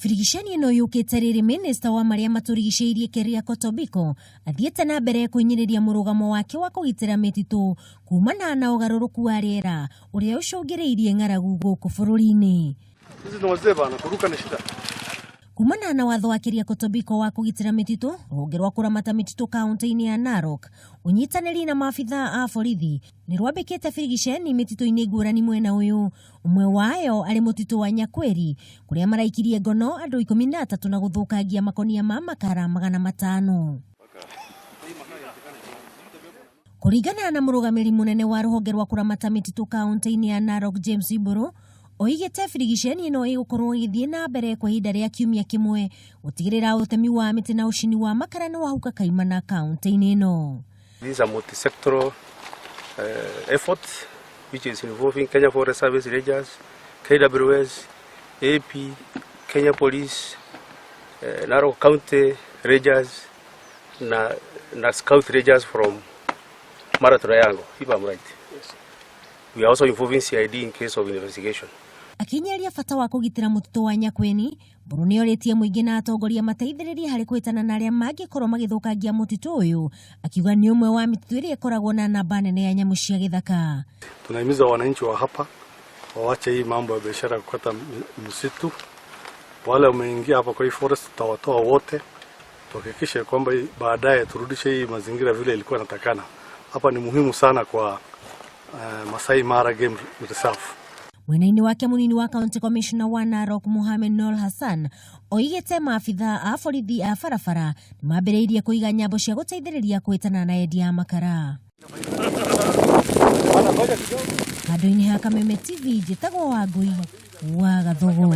Birigiceni no yukite riri minista wa maria maturigiceirie Keria Kotobiko athiete na mbere kuinyiriria murugamo wake wa kugitira mititu kumana na ugaruruku wa riera uria ucungiriirie ng'aragu guku bururi-ini. Kumana na watho wa Keria Kotobiko wa kugitira mititu, ruhonge rwa kuramata mititu kaunti-ini ya Narok, unyitaniri na maabitha a borithi ni rwambikite Birigiceni mititu-ini ngurani mwena uyu. Umwe wayo ari mutitu wa Nyakweri kuria maraikirie ngono andu 13 na guthukangia makonia ma makara magana matano. Kuringana na murugamiri munene wa ruhonge rwa kuramata mititu kaunti-ini ya Narok James Iburu, oigite Birigiceni no igukorwo igithie na mbere kwa ihinda ria kiumia kimwe gutigirira utemi wa miti na ucini wa makara no wahuka kaimana kaunti-ini ino. This is a multi-sectoral effort which is involving Kenya Forest Service Rangers, KWS, AP, Kenya Police, Narok County Rangers, na Scout Rangers from Mara Triangle, if I'm right. Yes. We are also involving CID in case of investigation. Akinyaria bata wa kugitira mutitu wa Nyakweri, Buru ni oritie muingi na atongoria mateithiririe hari kwitana na aria mangikorwo magithukangia mutitu uyu, akiuga ni umwe wa mititu iria ikoragwo na namba nene ya nyamu cia githaka. Tunahimiza wananchi wa hapa waache hii mambo ya biashara kukata msitu. Wale wameingia hapa kwa hii forest tutawatoa wote, tuhakikishe kwamba baadaye turudishe hii mazingira vile ilikuwa inatakana. Hapa ni muhimu sana kwa Masai Mara Game Reserve. Mwena-ini wake munini wa County Commissioner wa Narok Mohamed Nol Hassan oigite maabitha a borithi a barabara ni mambiriirie kuiga nyambo cia guteithiriria kwitana na endia makara. Kando-ini ha Kameme TV njitagwo wa Ngui wa Gathugu.